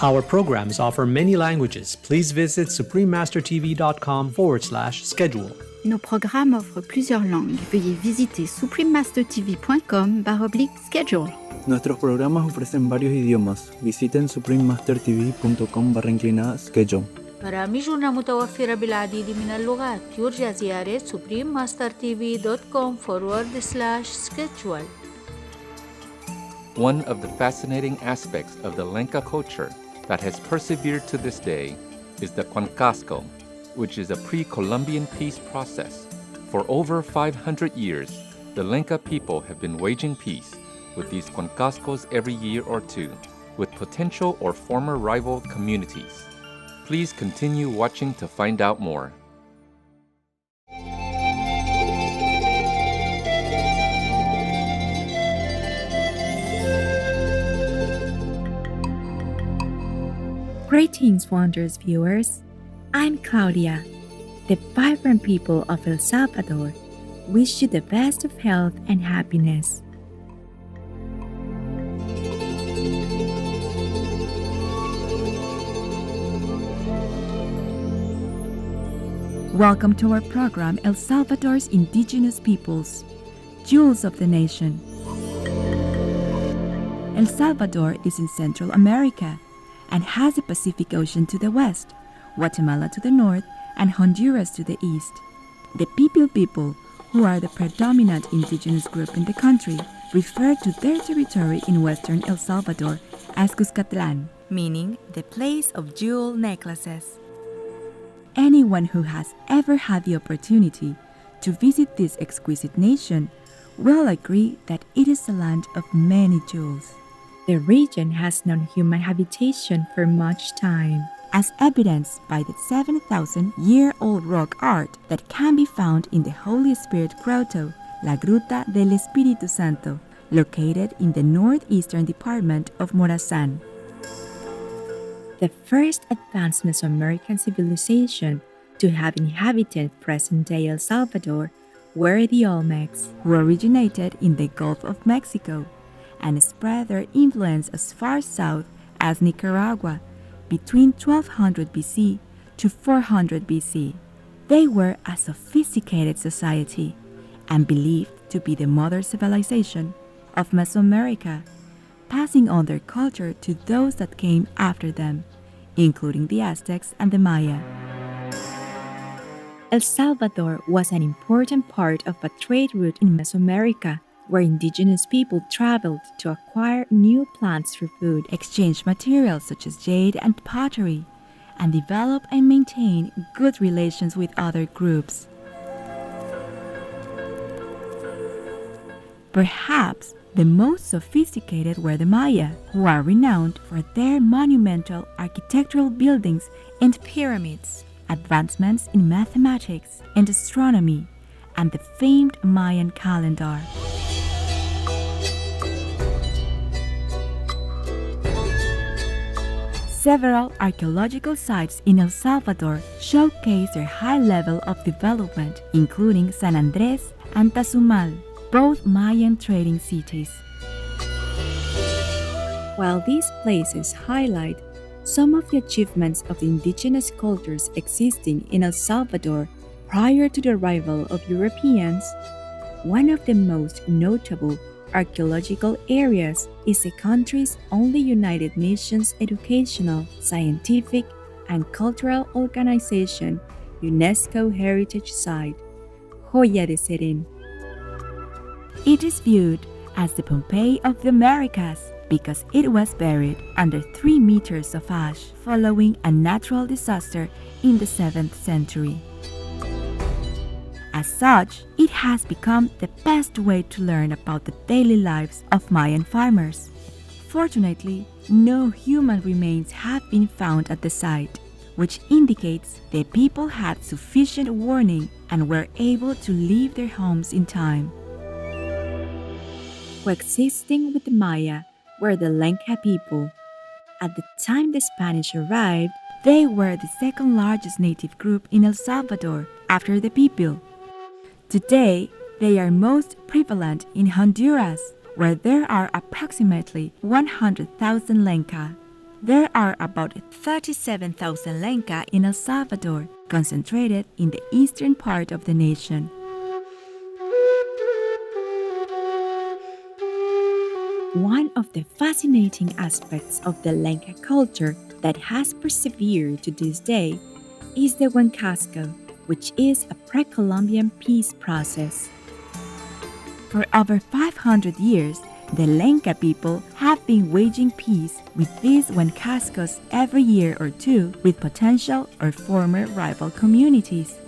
Our programs offer many languages. Please visit suprememastertv.com/schedule. Nos programmes offrent plusieurs langues. Veuillez visiter suprememastertv.com/schedule. Nuestros programas ofrecen varios idiomas. Visiten suprememastertv.com/schedule. برامجنا متوفرة بالعديد من اللغات. يرجى زيارة suprememastertv.com/schedule. One of the fascinating aspects of the Lenca culture that has persevered to this day is the Cuancasco, which is a pre-Columbian peace process. For over 500 years, the Lenca people have been waging peace with these Cuancascos every year or two, with potential or former rival communities. Please continue watching to find out more. Greetings, Wanderers viewers. I'm Claudia. The vibrant people of El Salvador wish you the best of health and happiness. Welcome to our program, El Salvador's Indigenous Peoples, Jewels of the Nation. El Salvador is in Central America and has the Pacific Ocean to the west, Guatemala to the north, and Honduras to the east. The people, who are the predominant indigenous group in the country, refer to their territory in western El Salvador as Cuscatlán, meaning the place of jewel necklaces. Anyone who has ever had the opportunity to visit this exquisite nation will agree that it is a land of many jewels. The region has known human habitation for much time, as evidenced by the 7,000-year-old rock art that can be found in the Holy Spirit Grotto, La Gruta del Espíritu Santo, located in the northeastern department of Morazán. The first advanced Mesoamerican civilization to have inhabited present-day El Salvador were the Olmecs, who originated in the Gulf of Mexico and spread their influence as far south as Nicaragua between 1200 BC to 400 BC. They were a sophisticated society and believed to be the mother civilization of Mesoamerica, passing on their culture to those that came after them, including the Aztecs and the Maya. El Salvador was an important part of a trade route in Mesoamerica, where indigenous people traveled to acquire new plants for food, exchange materials such as jade and pottery, and develop and maintain good relations with other groups. Perhaps the most sophisticated were the Maya, who are renowned for their monumental architectural buildings and pyramids, advancements in mathematics and astronomy, and the famed Mayan calendar. Several archaeological sites in El Salvador showcase their high level of development, including San Andrés and Tazumal, both Mayan trading cities. While these places highlight some of the achievements of the indigenous cultures existing in El Salvador prior to the arrival of Europeans, one of the most notable archaeological areas is the country's only United Nations educational, scientific, and cultural organization, UNESCO Heritage Site, Joya de Serén. It is viewed as the Pompeii of the Americas because it was buried under 3 meters of ash following a natural disaster in the 7th century. As such, it has become the best way to learn about the daily lives of Mayan farmers. Fortunately, no human remains have been found at the site, which indicates the people had sufficient warning and were able to leave their homes in time. Coexisting with the Maya were the Lenca people. At the time the Spanish arrived, they were the second largest native group in El Salvador after the people. Today, they are most prevalent in Honduras, where there are approximately 100,000 Lenca. There are about 37,000 Lenca in El Salvador, concentrated in the eastern part of the nation. One of the fascinating aspects of the Lenca culture that has persevered to this day is the Huancasco, which is a pre-Columbian peace process. For over 500 years, the Lenca people have been waging peace with these Huancascos every year or two with potential or former rival communities.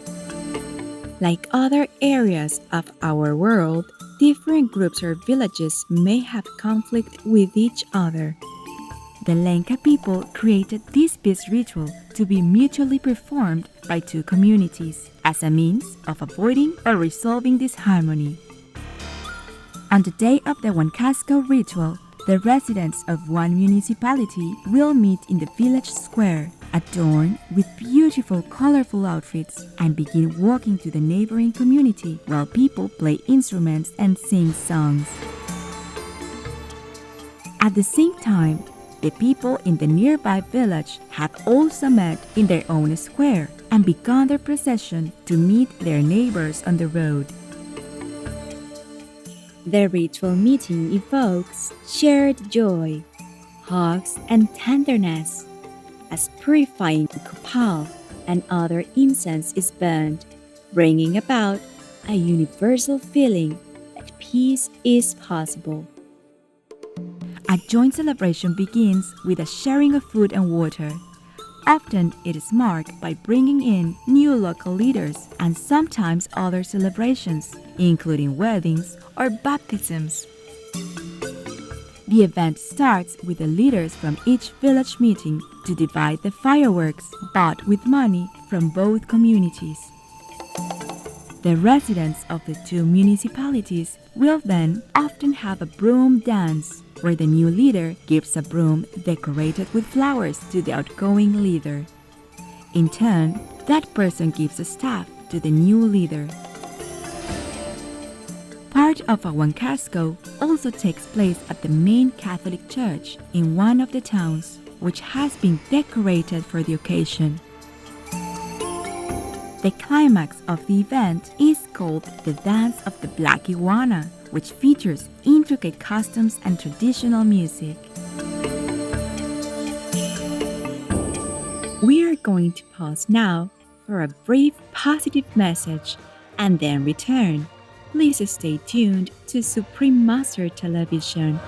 Like other areas of our world, different groups or villages may have conflict with each other. The Lenca people created this peace ritual to be mutually performed by two communities as a means of avoiding or resolving disharmony. On the day of the Huancasco ritual, the residents of one municipality will meet in the village square, adorned with beautiful, colorful outfits, and begin walking to the neighboring community while people play instruments and sing songs. At the same time, the people in the nearby village have also met in their own square and begun their procession to meet their neighbors on the road. The ritual meeting evokes shared joy, hugs, and tenderness, as purifying copal and other incense is burned, bringing about a universal feeling that peace is possible. A joint celebration begins with a sharing of food and water. Often it is marked by bringing in new local leaders and sometimes other celebrations, including weddings or baptisms. The event starts with the leaders from each village meeting to divide the fireworks bought with money from both communities. The residents of the two municipalities will then often have a broom dance, where the new leader gives a broom decorated with flowers to the outgoing leader. In turn, that person gives a staff to the new leader. Part of a Huancasco also takes place at the main Catholic church in one of the towns, which has been decorated for the occasion. The climax of the event is called the Dance of the Black Iguana, which features intricate costumes and traditional music. We are going to pause now for a brief positive message and then return. Please stay tuned to Supreme Master Television.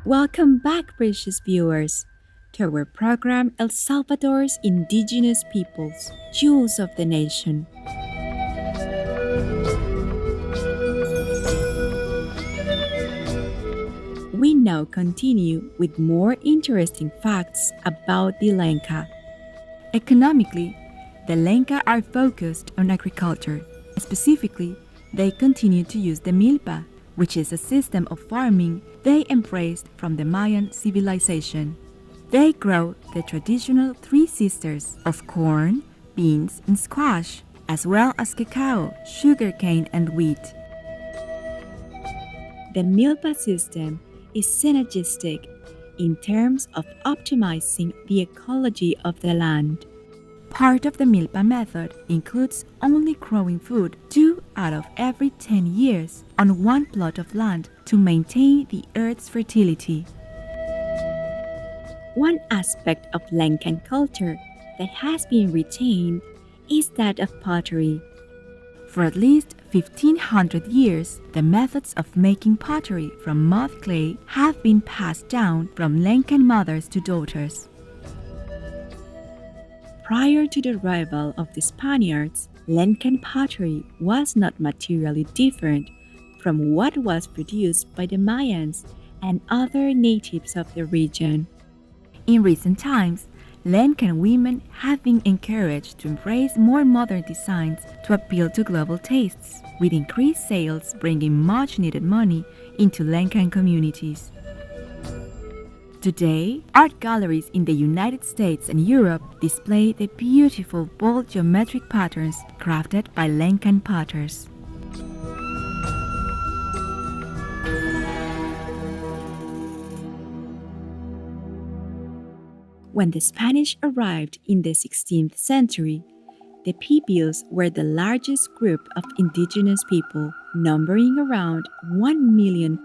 Welcome back, precious viewers, to our program El Salvador's Indigenous Peoples, Jewels of the Nation. We now continue with more interesting facts about the Lenca. Economically, the Lenca are focused on agriculture. Specifically, they continue to use the milpa, which is a system of farming they embraced from the Mayan civilization. They grow the traditional three sisters of corn, beans, and squash, as well as cacao, sugarcane, and wheat. The milpa system is synergistic in terms of optimizing the ecology of the land. Part of the milpa method includes only growing food 2 out of every 10 years on one plot of land to maintain the earth's fertility. One aspect of Lencan culture that has been retained is that of pottery. For at least 1500 years, the methods of making pottery from mud clay have been passed down from Lencan mothers to daughters. Prior to the arrival of the Spaniards, Lencan pottery was not materially different from what was produced by the Mayans and other natives of the region. In recent times, Lencan women have been encouraged to embrace more modern designs to appeal to global tastes, with increased sales bringing much-needed money into Lencan communities. Today, art galleries in the United States and Europe display the beautiful bold geometric patterns crafted by Lencan potters. When the Spanish arrived in the 16th century, the Pipios were the largest group of indigenous people, numbering around 1 million.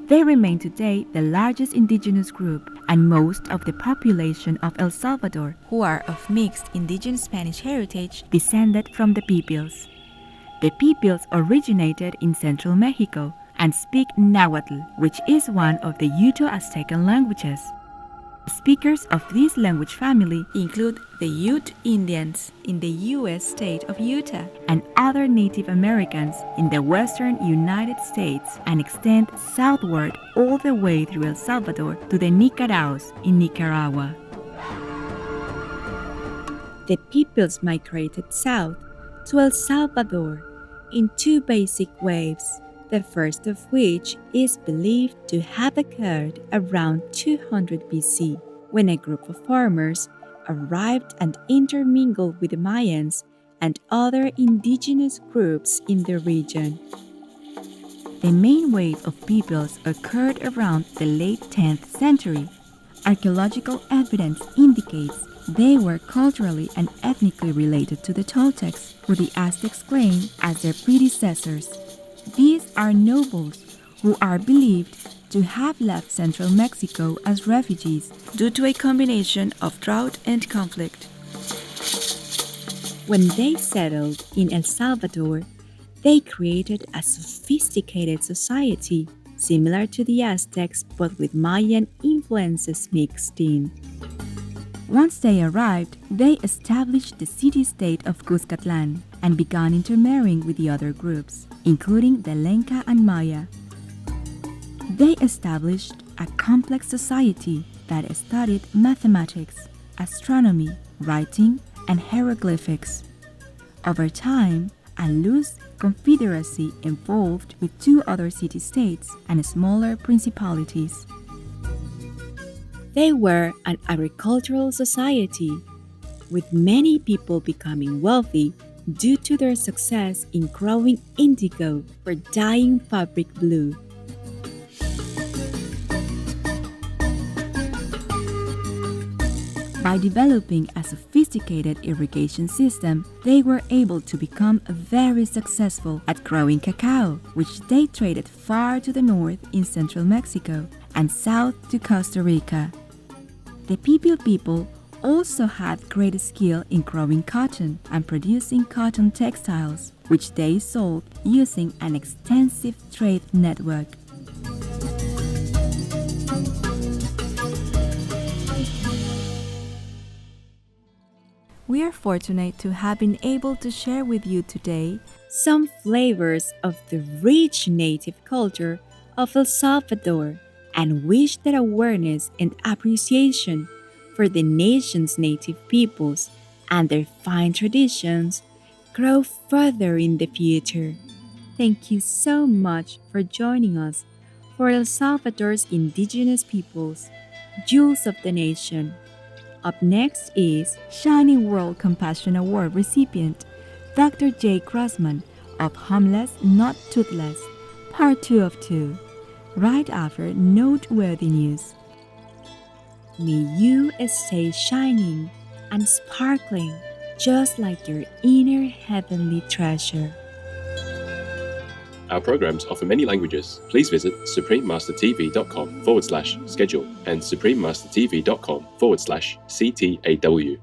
They remain today the largest indigenous group and most of the population of El Salvador, who are of mixed indigenous Spanish heritage, descended from the Pipios. The Pipios originated in central Mexico and speak Nahuatl, which is one of the Uto-Aztecan languages. Speakers of this language family include the Ute Indians in the U.S. state of Utah and other Native Americans in the western United States and extend southward all the way through El Salvador to the Nicaraos in Nicaragua. The Pipios migrated south to El Salvador in two basic waves, the first of which is believed to have occurred around 200 BC, when a group of farmers arrived and intermingled with the Mayans and other indigenous groups in the region. The main wave of peoples occurred around the late 10th century. Archaeological evidence indicates they were culturally and ethnically related to the Toltecs, who the Aztecs claim as their predecessors. These are nobles who are believed to have left central Mexico as refugees due to a combination of drought and conflict. When they settled in El Salvador, they created a sophisticated society similar to the Aztecs but with Mayan influences mixed in. Once they arrived, they established the city-state of Cuscatlan and began intermarrying with the other groups, including the Lenca and Maya. They established a complex society that studied mathematics, astronomy, writing, and hieroglyphics. Over time, a loose confederacy evolved with two other city-states and smaller principalities. They were an agricultural society, with many people becoming wealthy due to their success in growing indigo for dyeing fabric blue. By developing a sophisticated irrigation system, they were able to become very successful at growing cacao, which they traded far to the north in central Mexico and south to Costa Rica. The Pipil people also had great skill in growing cotton and producing cotton textiles, which they sold using an extensive trade network. We are fortunate to have been able to share with you today some flavors of the rich native culture of El Salvador, and wish that awareness and appreciation for the nation's native peoples and their fine traditions grow further in the future. Thank you so much for joining us for El Salvador's Indigenous Peoples, Jewels of the Nation. Up next is Shining World Compassion Award recipient Dr. J. Crossman of Homeless Not Toothless, Part 2 of 2. Right after noteworthy news. May you stay shining and sparkling just like your inner heavenly treasure. Our programs offer many languages. Please visit suprememastertv.com/schedule and suprememastertv.com/CTAW.